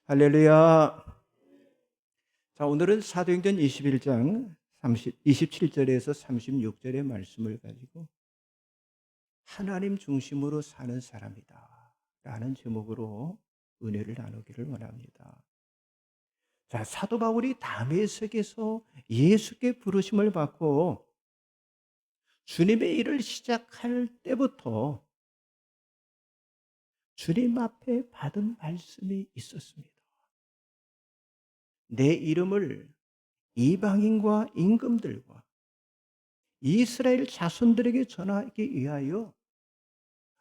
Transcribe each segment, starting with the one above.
할렐루야. 자, 오늘은 사도행전 21장 27절에서 36절의 말씀을 가지고 하나님 중심으로 사는 사람이다 라는 제목으로 은혜를 나누기를 원합니다. 자, 사도 바울이 다메섹에서 예수께 부르심을 받고 주님의 일을 시작할 때부터 주님 앞에 받은 말씀이 있었습니다. 내 이름을 이방인과 임금들과 이스라엘 자손들에게 전하기 위하여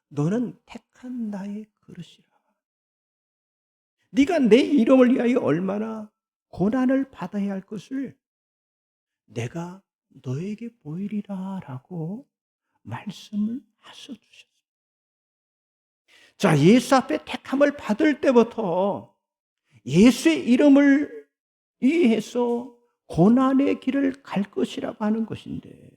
너는 택한 나의 그릇이라. 네가 내 이름을 위하여 얼마나 고난을 받아야 할 것을 내가 너에게 보이리라 라고 말씀을 하셔 주셨습니다. 자, 예수 앞에 택함을 받을 때부터 예수의 이름을 위해서 고난의 길을 갈 것이라고 하는 것인데,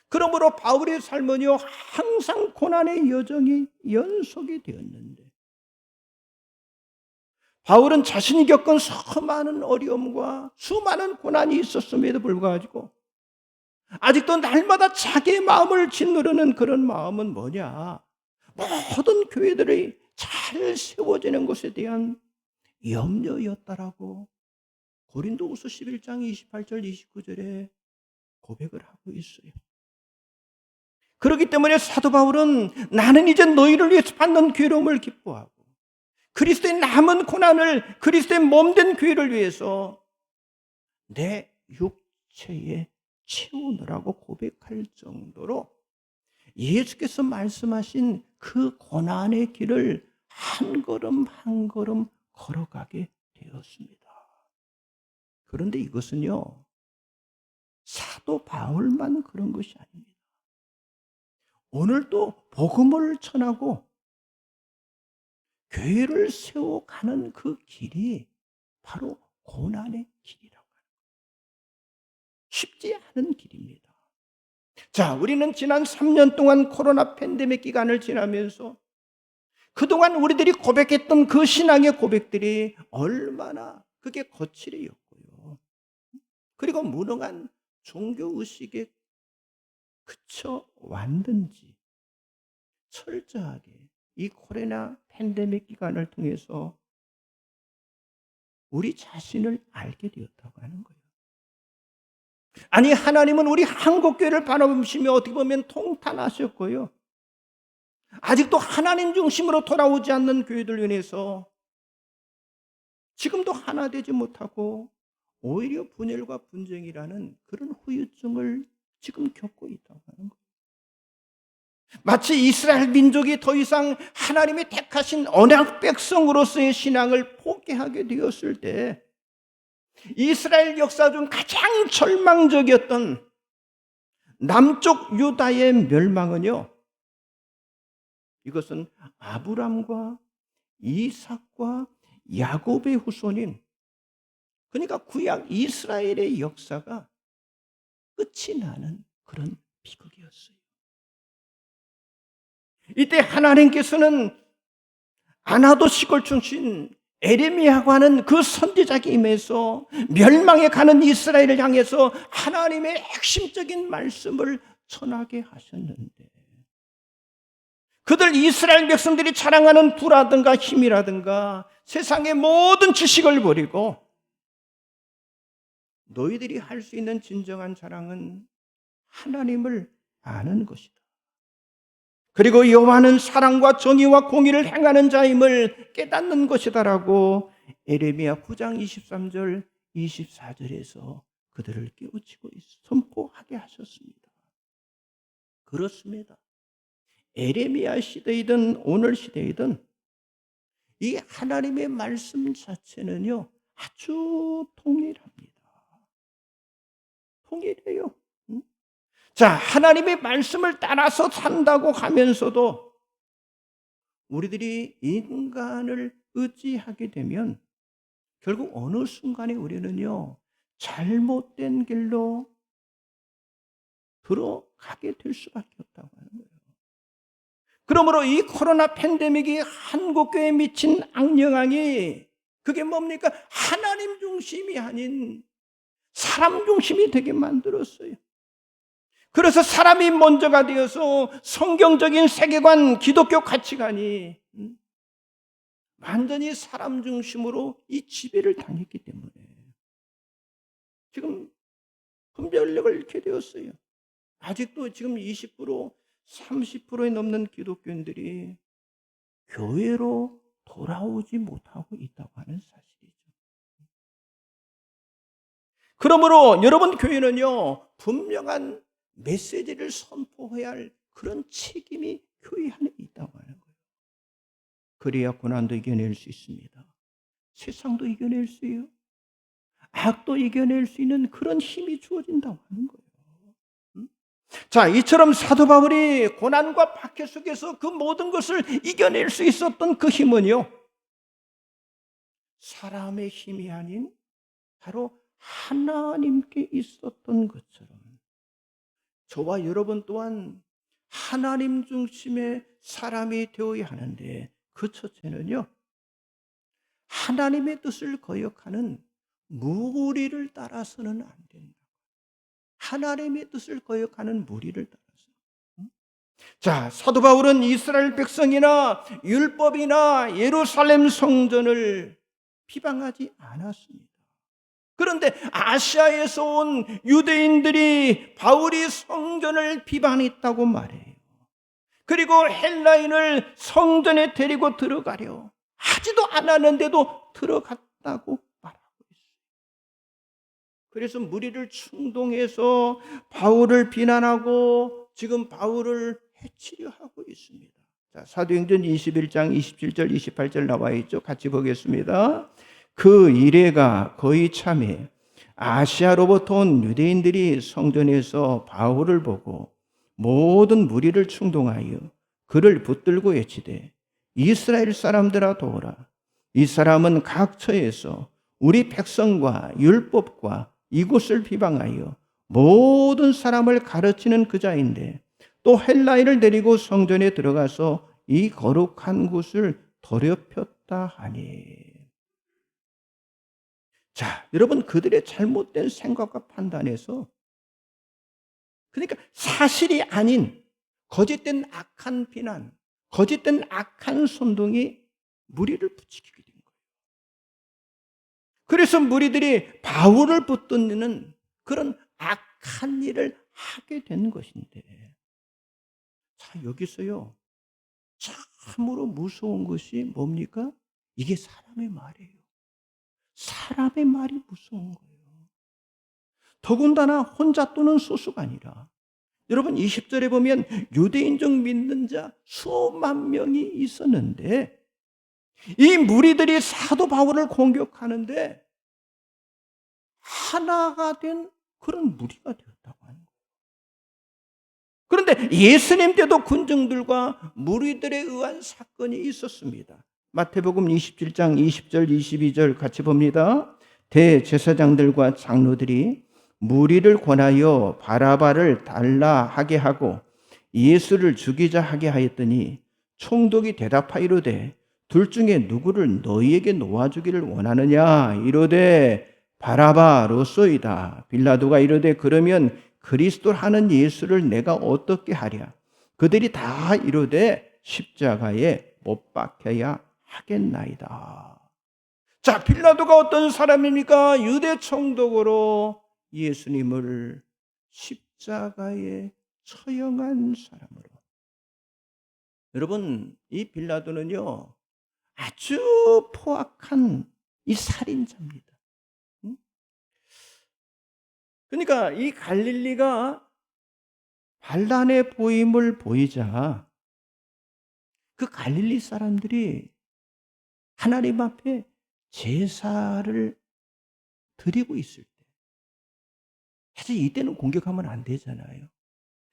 그러므로 바울의 삶은요 항상 고난의 여정이 연속이 되었는데, 바울은 자신이 겪은 수많은 어려움과 수많은 고난이 있었음에도 불구하고 아직도 날마다 자기의 마음을 짓누르는 그런 마음은 뭐냐? 모든 교회들이 잘 세워지는 것에 대한 염려였다라고 고린도후서 11장 28절 29절에 고백을 하고 있어요. 그렇기 때문에 사도 바울은 나는 이제 너희를 위해서 받는 괴로움을 기뻐하고 그리스도의 남은 고난을, 그리스도의 몸된 교회를 위해서 내 육체에 채우느라고 고백할 정도로 예수께서 말씀하신 그 고난의 길을 한 걸음 한 걸음 걸어가게 되었습니다. 그런데 이것은요 사도 바울만 그런 것이 아닙니다. 오늘도 복음을 전하고 교회를 세워가는 그 길이 바로 고난의 길이라고 하는 거예요. 쉽지 않은 길입니다. 자, 우리는 지난 3년 동안 코로나 팬데믹 기간을 지나면서 그동안 우리들이 고백했던 그 신앙의 고백들이 얼마나 그게 거칠이었고요. 그리고 무능한 종교의식에 그쳐 왔는지 철저하게 이 코로나 팬데믹 기간을 통해서 우리 자신을 알게 되었다고 하는 거예요. 아니, 하나님은 우리 한국교회를 바라보시며 어떻게 보면 통탄하셨고요. 아직도 하나님 중심으로 돌아오지 않는 교회들 위해서 지금도 하나 되지 못하고 오히려 분열과 분쟁이라는 그런 후유증을 지금 겪고 있다고 하는 거예요. 마치 이스라엘 민족이 더 이상 하나님이 택하신 언약 백성으로서의 신앙을 포기하게 되었을 때 이스라엘 역사 중 가장 절망적이었던 남쪽 유다의 멸망은요, 이것은 아브람과 이삭과 야곱의 후손인, 그러니까 구약 이스라엘의 역사가 끝이 나는 그런 비극이었어요. 이때 하나님께서는 아나도 시골 출신 에레미야고 하는 그 선지자에게 임해서 멸망에 가는 이스라엘을 향해서 하나님의 핵심적인 말씀을 전하게 하셨는데, 그들 이스라엘 백성들이 자랑하는 부라든가 힘이라든가 세상의 모든 지식을 버리고 너희들이 할 수 있는 진정한 자랑은 하나님을 아는 것이다. 그리고 여호와는 사랑과 정의와 공의를 행하는 자임을 깨닫는 것이다라고 에레미야 9장 23절 24절에서 그들을 깨우치고 선포하게 하셨습니다. 그렇습니다. 에레미야 시대이든 오늘 시대이든 이 하나님의 말씀 자체는요 아주 동일합니다. 통일해요. 자, 하나님의 말씀을 따라서 산다고 하면서도 우리들이 인간을 의지하게 되면 결국 어느 순간에 우리는요 잘못된 길로 들어가게 될 수밖에 없다고 하는 거예요. 그러므로 이 코로나 팬데믹이 한국교회에 미친 악영향이 그게 뭡니까? 하나님 중심이 아닌 사람 중심이 되게 만들었어요. 그래서 사람이 먼저가 되어서 성경적인 세계관, 기독교 가치관이 완전히 사람 중심으로 이 지배를 당했기 때문에 지금 분별력을 잃게 되었어요. 아직도 지금 20%, 30%에 넘는 기독교인들이 교회로 돌아오지 못하고 있다고 하는 사실이죠. 그러므로 여러분 교회는요, 분명한 메시지를 선포해야 할 그런 책임이 교회 안에 있다고 하는 거예요. 그래야 고난도 이겨낼 수 있습니다. 세상도 이겨낼 수 있어요. 악도 이겨낼 수 있는 그런 힘이 주어진다고 하는 거예요. 자, 이처럼 사도 바울이 고난과 박해 속에서 그 모든 것을 이겨낼 수 있었던 그 힘은요, 사람의 힘이 아닌 바로 하나님께 있었던 것처럼 저와 여러분 또한 하나님 중심의 사람이 되어야 하는데, 그 첫째는요, 하나님의 뜻을 거역하는 무리를 따라서는 안 된다. 하나님의 뜻을 거역하는 무리를 따라서. 자, 사도 바울은 이스라엘 백성이나 율법이나 예루살렘 성전을 비방하지 않았습니다. 그런데 아시아에서 온 유대인들이 바울이 성전을 비방했다고 말해요. 그리고 헬라인을 성전에 데리고 들어가려 하지도 않았는데도 들어갔다고 말하고 있어요. 그래서 무리를 충동해서 바울을 비난하고 지금 바울을 해치려 하고 있습니다. 자, 사도행전 21장 27절 28절 나와 있죠. 같이 보겠습니다. 그 이래가 거의 참에 아시아로부터 온 유대인들이 성전에서 바울을 보고 모든 무리를 충동하여 그를 붙들고 외치되 이스라엘 사람들아 도우라. 이 사람은 각처에서 우리 백성과 율법과 이곳을 비방하여 모든 사람을 가르치는 그 자인데 또 헬라인을 데리고 성전에 들어가서 이 거룩한 곳을 더럽혔다 하니. 자, 여러분, 그들의 잘못된 생각과 판단에서, 그러니까 사실이 아닌 거짓된 악한 비난, 거짓된 악한 선동이 무리를 부추기게 된 거예요. 그래서 무리들이 바울을 붙드는 그런 악한 일을 하게 된 것인데, 자, 여기서요, 참으로 무서운 것이 뭡니까? 이게 사람의 말이에요. 사람의 말이 무서운 거예요. 더군다나 혼자 또는 소수가 아니라, 여러분 20절에 보면 유대인족 믿는 자 수만 명이 있었는데 이 무리들이 사도 바울을 공격하는데 하나가 된 그런 무리가 되었다고 하는 거예요. 그런데 예수님 때도 군중들과 무리들에 의한 사건이 있었습니다. 마태복음 27장 20절 22절 같이 봅니다. 대제사장들과 장로들이 무리를 권하여 바라바를 달라 하게 하고 예수를 죽이자 하게 하였더니 총독이 대답하이로되 둘 중에 누구를 너희에게 놓아주기를 원하느냐 이르되 바라바로소이다. 빌라도가 이르되 그러면 그리스도 하는 예수를 내가 어떻게 하랴. 그들이 다 이르되 십자가에 못 박혀야 하겠나이다. 자, 빌라도가 어떤 사람입니까? 유대 총독으로 예수님을 십자가에 처형한 사람으로. 여러분, 이 빌라도는요, 아주 포악한 이 살인자입니다. 그러니까 이 갈릴리가 반란의 보임을 보이자 그 갈릴리 사람들이 하나님 앞에 제사를 드리고 있을 때, 사실 이때는 공격하면 안 되잖아요.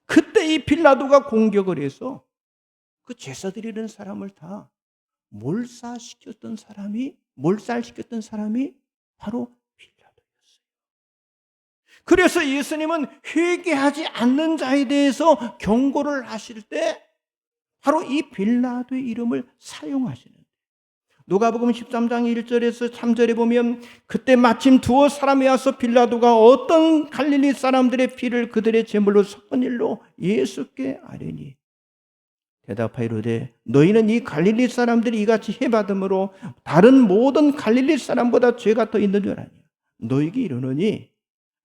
그때 이 빌라도가 공격을 해서 그 제사 드리는 사람을 다 몰살시켰던 사람이 바로 빌라도였어요. 그래서 예수님은 회개하지 않는 자에 대해서 경고를 하실 때 바로 이 빌라도의 이름을 사용하시는데, 누가복음 13장 1절에서 3절에 보면 그때 마침 두어 사람이 와서 빌라도가 어떤 갈릴리 사람들의 피를 그들의 제물로 섞은 일로 예수께 아뢰니 대답하이로되 너희는 이 갈릴리 사람들이 이같이 해받음으로 다른 모든 갈릴리 사람보다 죄가 더 있는 줄 아니냐. 너희에게 이르노니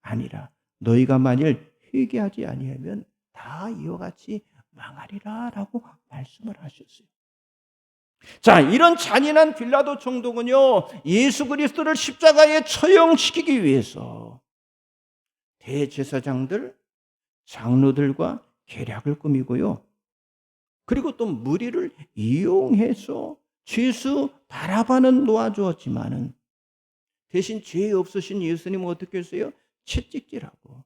아니라 너희가 만일 회개하지 아니하면 다 이와 같이 망하리라 라고 말씀을 하셨어요. 자, 이런 잔인한 빌라도 총독은요, 예수 그리스도를 십자가에 처형시키기 위해서 대제사장들, 장로들과 계략을 꾸미고요. 그리고 또 무리를 이용해서 죄수 바라바는 놓아주었지만은 대신 죄 없으신 예수님은 어떻게 했어요? 채찍질하고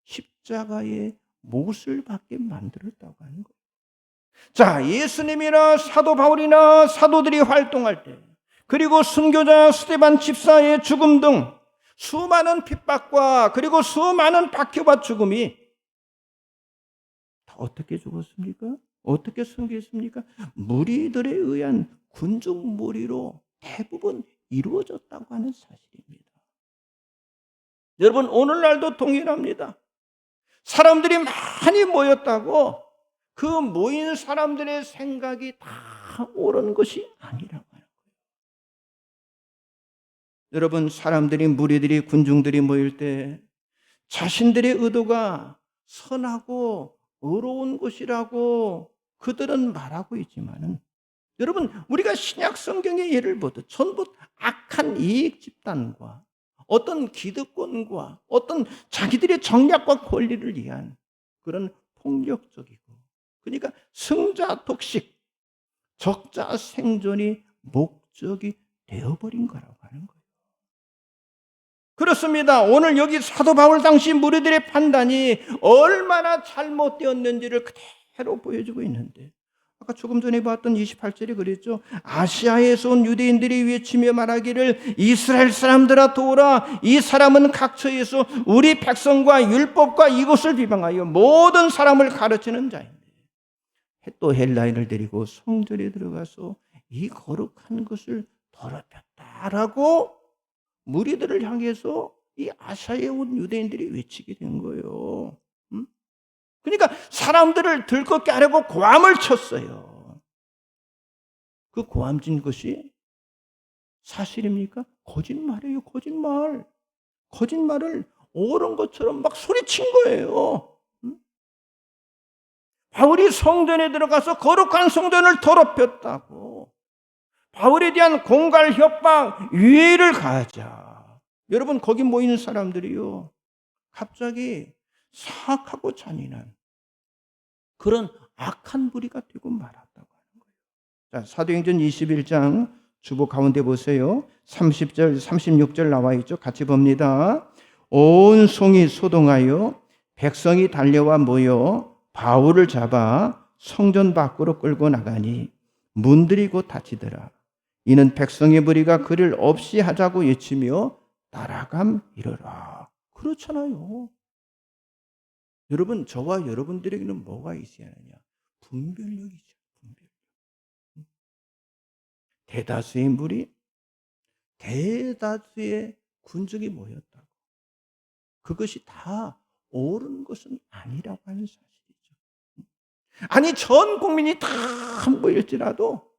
십자가에 못을 박게 만들었다고 하는 거예요. 자, 예수님이나 사도 바울이나 사도들이 활동할 때, 그리고 순교자 스데반 집사의 죽음 등 수많은 핍박과 그리고 수많은 박해와 죽음이 다 어떻게 죽었습니까? 어떻게 숨겼습니까? 무리들에 의한 군중무리로 대부분 이루어졌다고 하는 사실입니다. 여러분, 오늘날도 동일합니다. 사람들이 많이 모였다고 그 모인 사람들의 생각이 다 옳은 것이 아니라고 하는 거예요. 여러분, 사람들이, 무리들이, 군중들이 모일 때 자신들의 의도가 선하고 의로운 것이라고 그들은 말하고 있지만은, 여러분, 우리가 신약 성경의 예를 보듯 전부 악한 이익 집단과 어떤 기득권과 어떤 자기들의 정략과 권리를 위한 그런 폭력적이고, 그러니까 승자 독식, 적자 생존이 목적이 되어버린 거라고 하는 거예요. 그렇습니다. 오늘 여기 사도 바울 당시 무리들의 판단이 얼마나 잘못되었는지를 그대로 보여주고 있는데, 아까 조금 전에 봤던 28절에 그랬죠. 아시아에서 온 유대인들이 외치며 말하기를 이스라엘 사람들아 도우라. 이 사람은 각처에서 우리 백성과 율법과 이것을 비방하여 모든 사람을 가르치는 자인데, 또 헬라인을 데리고 성전에 들어가서 이 거룩한 것을 더럽혔다라고 무리들을 향해서 이 아시아에 온 유대인들이 외치게 된 거예요. 그러니까 사람들을 들끓게 하려고 고함을 쳤어요. 그 고함진 것이 사실입니까? 거짓말이에요. 거짓말. 거짓말을 옳은 것처럼 막 소리친 거예요. 바울이 성전에 들어가서 거룩한 성전을 더럽혔다고, 바울에 대한 공갈, 협박, 위해를 가하자. 여러분, 거기 모이는 사람들이요, 갑자기 사악하고 잔인한 그런 악한 무리가 되고 말았다고 하는 거예요. 자, 사도행전 21장 주보 가운데 보세요. 30절, 36절 나와 있죠. 같이 봅니다. 온 성이 소동하여 백성이 달려와 모여 바울을 잡아 성전 밖으로 끌고 나가니 문들이 곧 닫히더라. 이는 백성의 무리가 그를 없이 하자고 외치며 따라감 이르라. 그렇잖아요. 여러분, 저와 여러분들에게는 뭐가 있어야 하느냐? 분별력이죠. 분별력. 대다수의 무리, 대다수의 군중이 모였다고, 그것이 다 옳은 것은 아니라고 하는 사실이죠. 아니, 전 국민이 다 모였지라도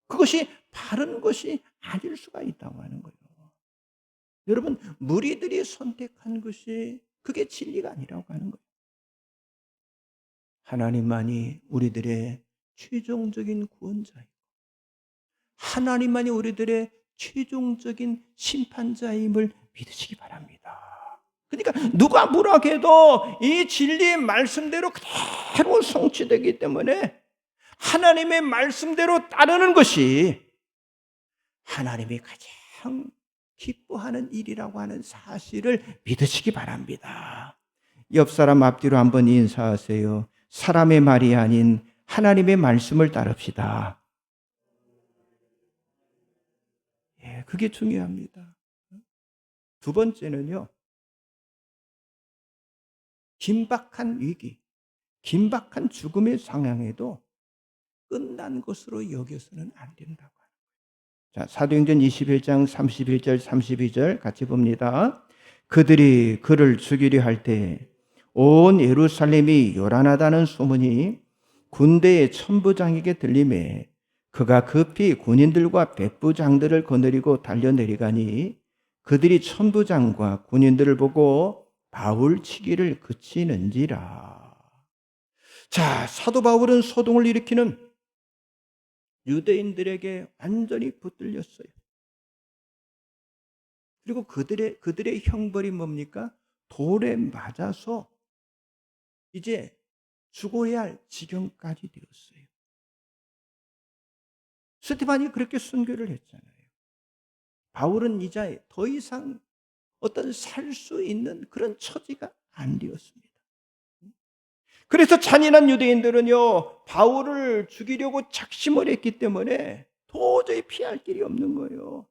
그것이 바른 것이 아닐 수가 있다고 하는 거예요. 여러분, 무리들이 선택한 것이 그게 진리가 아니라고 하는 거예요. 하나님만이 우리들의 최종적인 구원자이고 하나님만이 우리들의 최종적인 심판자임을 믿으시기 바랍니다. 그러니까 누가 뭐라 해도 이 진리의 말씀대로 그대로 성취되기 때문에 하나님의 말씀대로 따르는 것이 하나님이 가장 기뻐하는 일이라고 하는 사실을 믿으시기 바랍니다. 옆 사람 앞뒤로 한번 인사하세요. 사람의 말이 아닌 하나님의 말씀을 따릅시다. 예, 그게 중요합니다. 두 번째는요, 긴박한 위기, 긴박한 죽음의 상황에도 끝난 것으로 여겨서는 안 된다고. 자, 사도행전 21장 31절 32절 같이 봅니다. 그들이 그를 죽이려 할 때 온 예루살렘이 요란하다는 소문이 군대의 천부장에게 들리매 그가 급히 군인들과 백부장들을 거느리고 달려내려가니 그들이 천부장과 군인들을 보고 바울 치기를 그치는지라. 자, 사도 바울은 소동을 일으키는 유대인들에게 완전히 붙들렸어요. 그리고 그들의 형벌이 뭡니까? 돌에 맞아서 이제 죽어야 할 지경까지 되었어요. 스테반이 그렇게 순교를 했잖아요. 바울은 이제 더 이상 어떤 살 수 있는 그런 처지가 안 되었습니다. 그래서 잔인한 유대인들은요, 바울을 죽이려고 작심을 했기 때문에 도저히 피할 길이 없는 거예요.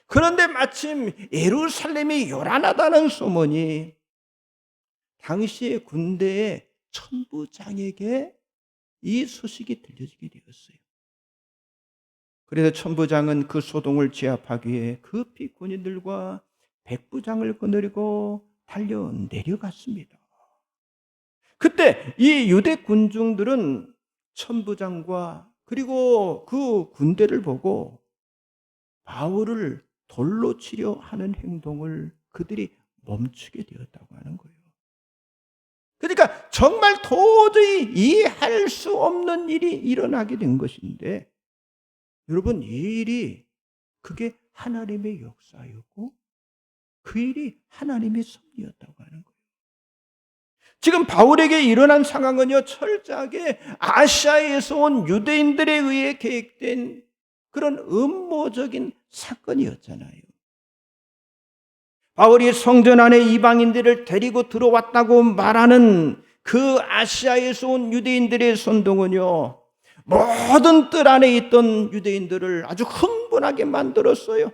그런데 마침 예루살렘이 요란하다는 소문이 당시의 군대의 천부장에게 이 소식이 들려지게 되었어요. 그래서 천부장은 그 소동을 제압하기 위해 급히 군인들과 백부장을 거느리고 달려 내려갔습니다. 그때 이 유대 군중들은 천부장과 그리고 그 군대를 보고 바울을 돌로 치려 하는 행동을 그들이 멈추게 되었다고 하는 거예요. 그러니까 정말 도저히 이해할 수 없는 일이 일어나게 된 것인데, 여러분, 이 일이 그게 하나님의 역사였고 그 일이 하나님의 섭리였다고 하는 거예요. 지금 바울에게 일어난 상황은요, 철저하게 아시아에서 온 유대인들에 의해 계획된 그런 음모적인 사건이었잖아요. 바울이 성전 안에 이방인들을 데리고 들어왔다고 말하는 그 아시아에서 온 유대인들의 선동은요, 모든 뜰 안에 있던 유대인들을 아주 흥분하게 만들었어요.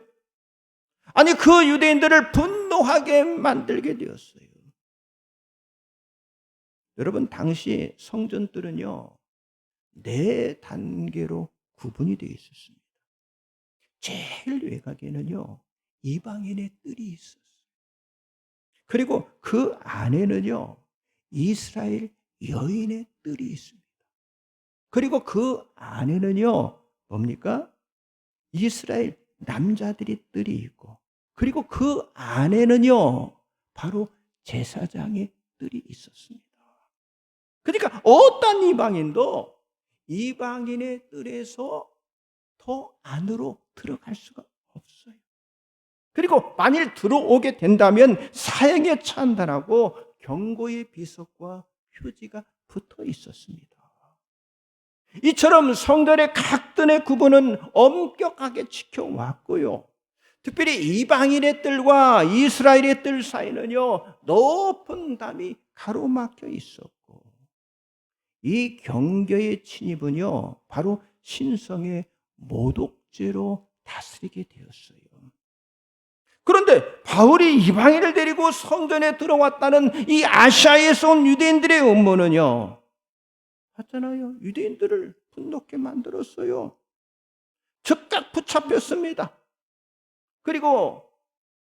아니, 그 유대인들을 분노하게 만들게 되었어요. 여러분, 당시 성전뜰은요, 4단계로 구분이 되어 있었습니다. 제일 외곽에는요, 이방인의 뜰이 있었어요. 그리고 그 안에는요, 이스라엘 여인의 뜰이 있습니다. 그리고 그 안에는요, 뭡니까? 이스라엘 남자들의 뜰이 있고, 그리고 그 안에는요, 바로 제사장의 뜰이 있었습니다. 그러니까 어떤 이방인도 이방인의 뜰에서 더 안으로 들어갈 수가 없어요. 그리고 만일 들어오게 된다면 사형에 처한다라고 경고의 비석과 표지가 붙어 있었습니다. 이처럼 성전의 각 뜰의 구분은 엄격하게 지켜왔고요. 특별히 이방인의 뜰과 이스라엘의 뜰 사이는요, 높은 담이 가로막혀 있었고, 이 경계의 침입은요, 바로 신성의 모독죄로 다스리게 되었어요. 그런데 바울이 이방인을 데리고 성전에 들어왔다는 이 아시아에서 온 유대인들의 음모는요, 봤잖아요. 유대인들을 분노케 만들었어요. 즉각 붙잡혔습니다. 그리고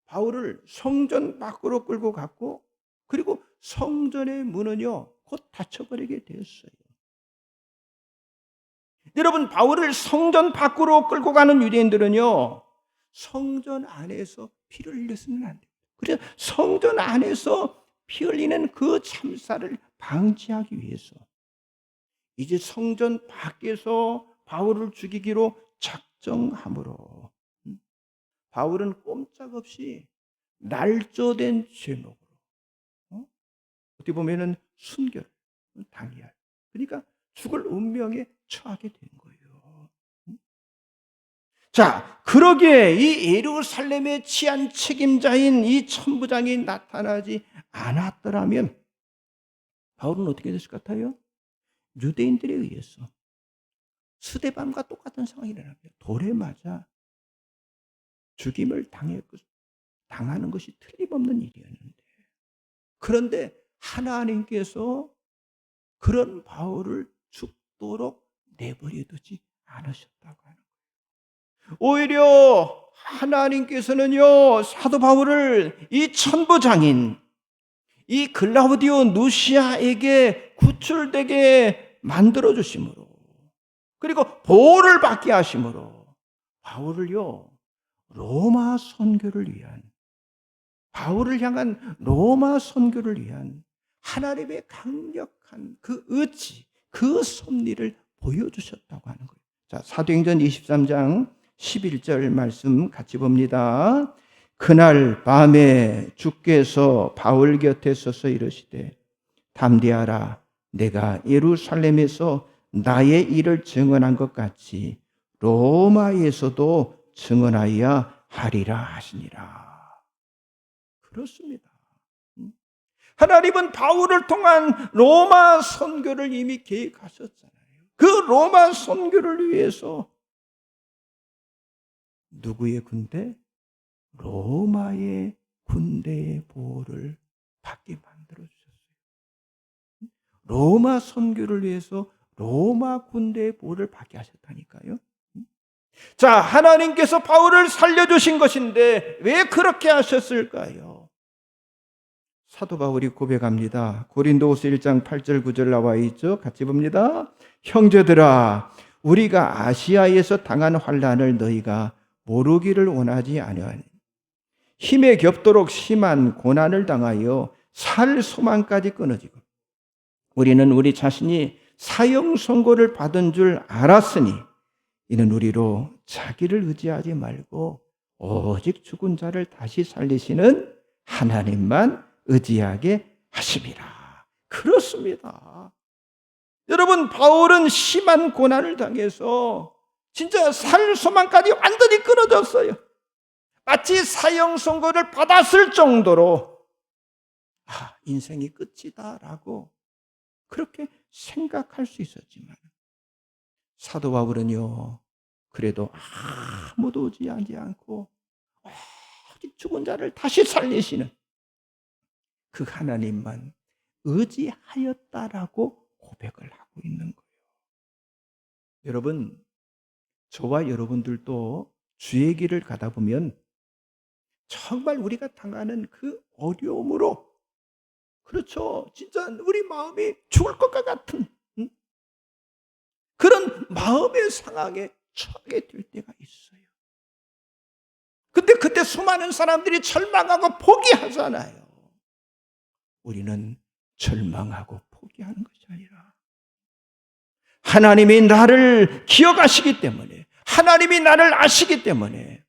바울을 성전 밖으로 끌고 갔고, 그리고 성전의 문은요, 곧 닫혀버리게 되었어요. 여러분, 바울을 성전 밖으로 끌고 가는 유대인들은요, 성전 안에서 피를 흘려서는 안 돼요. 그래서 성전 안에서 피 흘리는 그 참사를 방지하기 위해서 이제 성전 밖에서 바울을 죽이기로 작정함으로 바울은 꼼짝없이 날조된 제목으로 어떻게 보면은 순결 당해야, 그러니까 죽을 운명에 처하게 된 거예요. 자, 그러기에 이 예루살렘의 치안 책임자인 이 천부장이 나타나지 않았더라면 바울은 어떻게 됐을 것 같아요? 유대인들에 의해서 스데반과 똑같은 상황이 일어납니다. 돌에 맞아 죽임을 당하는 것이 틀림없는 일이었는데, 그런데 하나님께서 그런 바울을 죽도록 내버려 두지 않으셨다고 하는 거예요. 오히려 하나님께서는요, 사도 바울을 이 천부장인 이 글라우디오 누시아에게 구출되게 만들어 주심으로, 그리고 보호를 받게 하심으로 바울을요, 로마 선교를 위한, 바울을 향한 로마 선교를 위한 하나님의 강력한 그 의지, 그 섭리를 보여주셨다고 하는 거예요. 자, 사도행전 23장 11절 말씀 같이 봅니다. 그날 밤에 주께서 바울 곁에 서서 이르시되 담대하라, 내가 예루살렘에서 나의 일을 증언한 것 같이 로마에서도 증언하여야 하리라 하시니라. 그렇습니다. 하나님은 바울을 통한 로마 선교를 이미 계획하셨잖아요. 그 로마 선교를 위해서 누구의 군대? 로마의 군대의 보호를 받게 만들어 주셨어요. 로마 선교를 위해서 로마 군대의 보호를 받게 하셨다니까요. 자, 하나님께서 바울을 살려주신 것인데 왜 그렇게 하셨을까요? 사도 바울이 고백합니다. 고린도후서 1장 8절 9절 나와 있죠. 같이 봅니다. 형제들아, 우리가 아시아에서 당한 환난을 너희가 모르기를 원하지 아니하니 힘에 겹도록 심한 고난을 당하여 살 소망까지 끊어지고 우리는 우리 자신이 사형 선고를 받은 줄 알았으니 이는 우리로 자기를 의지하지 말고 오직 죽은 자를 다시 살리시는 하나님만 의지하게 하심이라. 그렇습니다. 여러분, 바울은 심한 고난을 당해서 진짜 살 소망까지 완전히 끊어졌어요. 마치 사형 선고를 받았을 정도로 인생이 끝이다라고 그렇게 생각할 수 있었지만 사도 바울은요, 그래도 아무도 의지하지 않고 오직 죽은 자를 다시 살리시는 그 하나님만 의지하였다라고 고백을 하고 있는 거예요. 여러분, 저와 여러분들도 주의 길을 가다 보면 정말 우리가 당하는 그 어려움으로, 그렇죠, 진짜 우리 마음이 죽을 것과 같은 그런 마음의 상황에 처하게 될 때가 있어요. 근데 그때 수많은 사람들이 절망하고 포기하잖아요. 우리는 절망하고 포기하는 것이 아니라 하나님이 나를 기억하시기 때문에, 하나님이 나를 아시기 때문에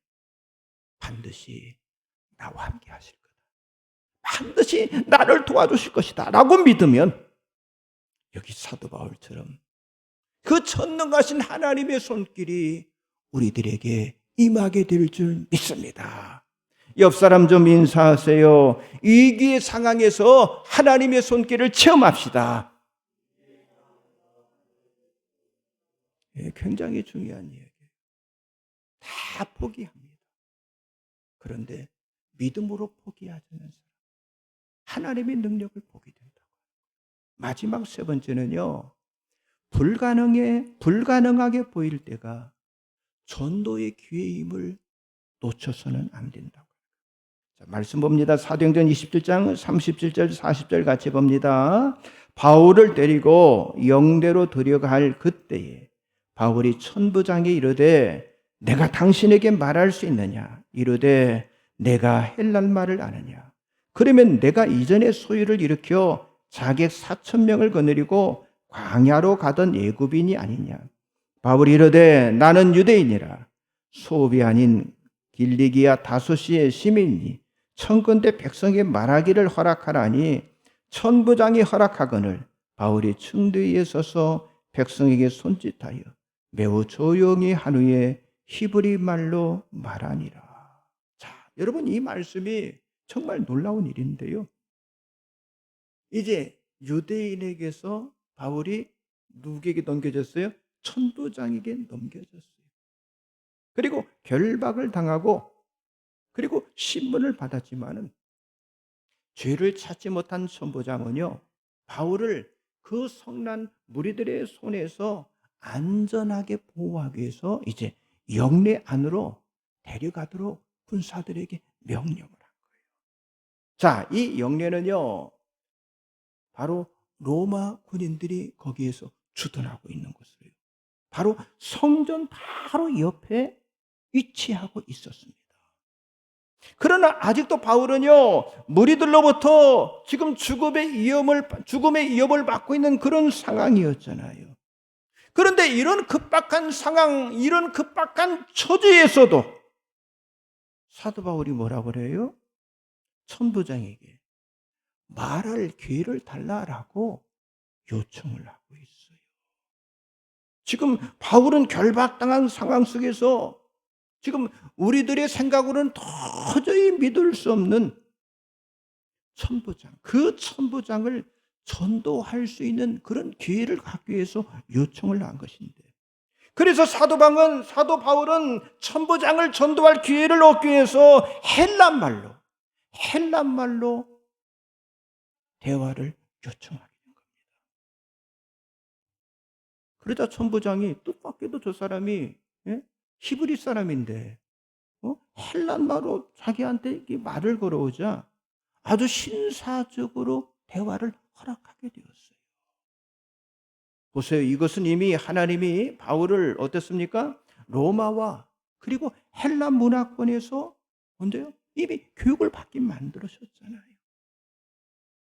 반드시 나와 함께 하실 거다, 반드시 나를 도와주실 것이다 라고 믿으면 여기 사도 바울처럼 그 전능하신 하나님의 손길이 우리들에게 임하게 될 줄 믿습니다. 옆 사람 좀 인사하세요. 위기의 상황에서 하나님의 손길을 체험합시다. 굉장히 중요한 이야기예요. 다 포기합니다. 그런데 믿음으로 포기하지 않는 사람, 하나님의 능력을 보게 된다고. 마지막 세 번째는요, 불가능하게 보일 때가 전도의 기회임을 놓쳐서는 안 된다고. 자, 말씀 봅니다. 사도행전 27장 37절 40절 같이 봅니다. 바울을 데리고 영대로 들여갈 그때에 바울이 천부장에 이르되 내가 당신에게 말할 수 있느냐? 이르되 내가 헬란말을 아느냐? 그러면 내가 이전에 소유를 일으켜 자객 4,000명을 거느리고 광야로 가던 애굽인이 아니냐? 바울이 이르되 나는 유대인이라 소읍이 아닌 길리기아 다소시의 시민이 청컨대 백성에게 말하기를 허락하라니 천부장이 허락하거늘 바울이 충대 위에 서서 백성에게 손짓하여 매우 조용히 한 후에 히브리 말로 말하니라. 자, 여러분, 이 말씀이 정말 놀라운 일인데요. 이제 유대인에게서 바울이 누구에게 넘겨졌어요? 천부장에게 넘겨졌어요. 그리고 결박을 당하고 그리고 신문을 받았지만은 죄를 찾지 못한 천부장은요, 바울을 그 성난 무리들의 손에서 안전하게 보호하기 위해서 이제 영내 안으로 데려가도록 군사들에게 명령을 한 거예요. 자, 이 영내는요, 바로 로마 군인들이 거기에서 주둔하고 있는 곳이에요. 바로 성전 바로 옆에 위치하고 있었습니다. 그러나 아직도 바울은요, 무리들로부터 지금 죽음의 위협을 받고 있는 그런 상황이었잖아요. 그런데 이런 급박한 상황, 이런 급박한 처지에서도 사도 바울이 뭐라고 그래요? 천부장에게 말할 기회를 달라라고 요청을 하고 있어요. 지금 바울은 결박당한 상황 속에서 지금 우리들의 생각으로는 도저히 믿을 수 없는 천부장, 그 천부장을 전도할 수 있는 그런 기회를 갖기 위해서 요청을 한 것인데, 그래서 사도 바울은 천부장을 전도할 기회를 얻기 위해서 헬란말로 대화를 요청하게 된 겁니다. 그러자 천부장이 뜻밖에도 저 사람이 히브리 사람인데 헬란말로 자기한테 말을 걸어오자 아주 신사적으로 대화를 허락하게 되었어요. 보세요. 이것은 이미 하나님이 바울을 어땠습니까? 로마와 그리고 헬란 문화권에서 언제요? 이미 교육을 받게 만들으셨잖아요.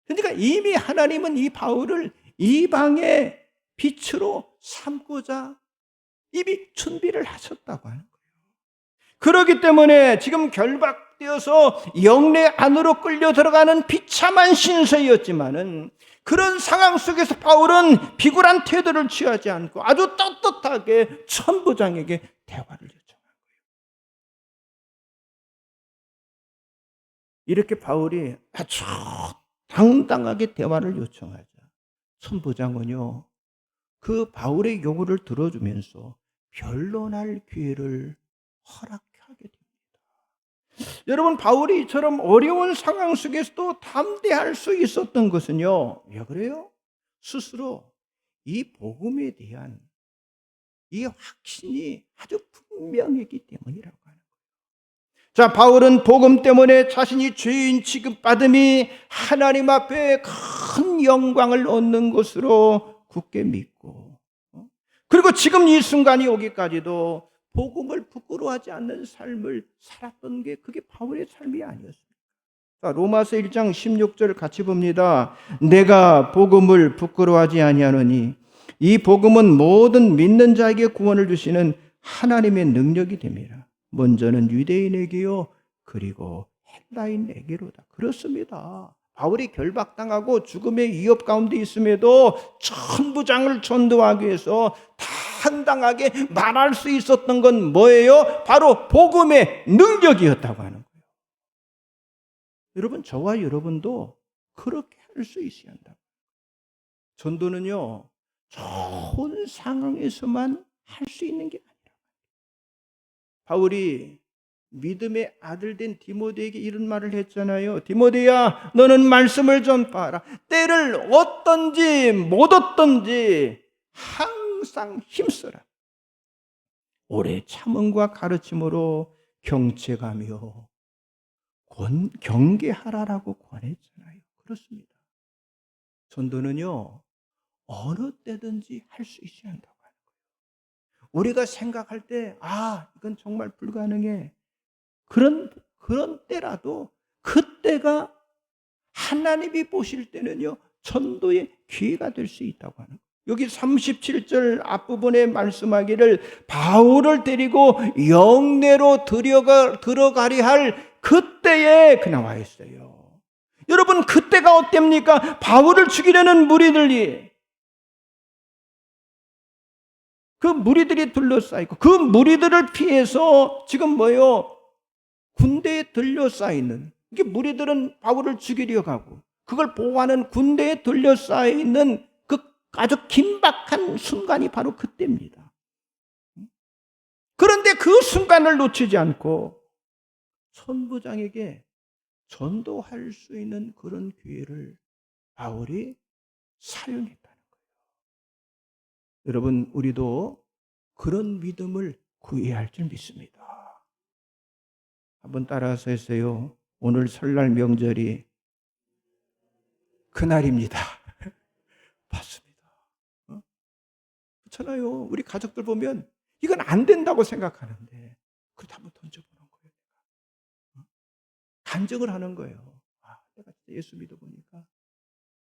그러니까 이미 하나님은 이 바울을 이방의 빛으로 삼고자 이미 준비를 하셨다고 하는 거예요. 그렇기 때문에 지금 결박되어서 영내 안으로 끌려 들어가는 비참한 신세였지만은 그런 상황 속에서 바울은 비굴한 태도를 취하지 않고 아주 떳떳하게 천부장에게 대화를 요청한 거예요. 이렇게 바울이 아주 당당하게 대화를 요청하자 천부장은요, 그 바울의 요구를 들어주면서 변론할 기회를 허락하게 됩니다. 여러분, 바울이 이처럼 어려운 상황 속에서도 담대할 수 있었던 것은요, 왜 그래요? 스스로 이 복음에 대한 이 확신이 아주 분명했기 때문이라고 하는 거예요. 자, 바울은 복음 때문에 자신이 죄인 취급받음이 하나님 앞에 큰 영광을 얻는 것으로 굳게 믿고, 그리고 지금 이 순간이 오기까지도 복음을 부끄러워하지 않는 삶을 살았던 게 그게 바울의 삶이 아니었습니다. 자, 로마서 1장 16절 같이 봅니다. 내가 복음을 부끄러워하지 아니하노니 이 복음은 모든 믿는 자에게 구원을 주시는 하나님의 능력이 됩니다. 먼저는 유대인에게요, 그리고 헬라인에게로다. 그렇습니다. 바울이 결박당하고 죽음의 위협 가운데 있음에도 천부장을 전도하기 위해서 당당하게 말할 수 있었던 건 뭐예요? 바로 복음의 능력이었다고 하는 거예요. 여러분, 저와 여러분도 그렇게 할 수 있어야 한다. 전도는요, 좋은 상황에서만 할 수 있는 게 아니라, 바울이 믿음의 아들 된 디모데에게 이런 말을 했잖아요. 디모데야, 너는 말씀을 전파하라. 때를 얻든지 못 얻든지 항상 힘써라. 오래 참음과 가르침으로 경책하며 경계하라라고 권했잖아요. 그렇습니다. 전도는요, 어느 때든지 할 수 있어야 한다고 하는 거예요. 우리가 생각할 때, 이건 정말 불가능해. 그런 때라도 그때가 하나님이 보실 때는요, 전도의 기회가 될 수 있다고 하는 거예요. 여기 37절 앞부분에 말씀하기를 바울을 데리고 영내로 들어가려 할 그때에 나와 있어요. 여러분, 그때가 어땠습니까? 바울을 죽이려는 무리들이, 그 무리들이 둘러싸이고 그 무리들을 피해서 지금 뭐예요? 군대에 둘러싸이는, 이게 무리들은 바울을 죽이려 가고 그걸 보호하는 군대에 둘러싸이는 그 아주 긴박한 순간이 바로 그때입니다. 그런데 그 순간을 놓치지 않고 천부장에게 전도할 수 있는 그런 기회를 바울이 사용했다는 거예요. 여러분, 우리도 그런 믿음을 구해야 할 줄 믿습니다. 한번 따라서 했어요. 오늘 설날 명절이 그날입니다. 맞습니다. 그렇잖아요. 우리 가족들 보면 이건 안 된다고 생각하는데 그래도 한번 던져보는 거예요. 간증을 하는 거예요. 내가 진짜 예수 믿어보니까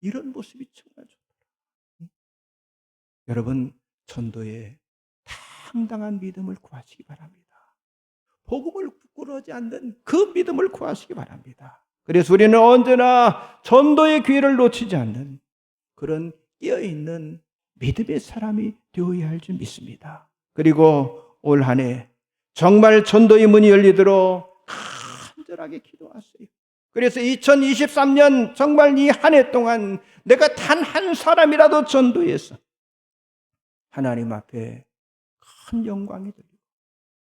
이런 모습이 정말 좋더라. 여러분, 전도에 당당한 믿음을 구하시기 바랍니다. 복음을 부끄러워하지 않는 그 믿음을 구하시기 바랍니다. 그래서 우리는 언제나 전도의 기회를 놓치지 않는 그런 깨어있는 믿음의 사람이 되어야 할 줄 믿습니다. 그리고 올 한 해 정말 전도의 문이 열리도록 간절하게 기도하세요. 그래서 2023년 정말 이 한 해 동안 내가 단 한 사람이라도 전도해서 하나님 앞에 큰 영광이 들리고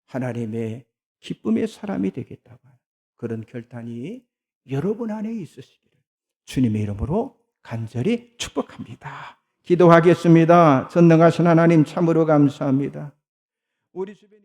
하나님의 기쁨의 사람이 되겠다고 하는 그런 결단이 여러분 안에 있으시기를 주님의 이름으로 간절히 축복합니다. 기도하겠습니다. 전능하신 하나님 참으로 감사합니다. 우리 주변에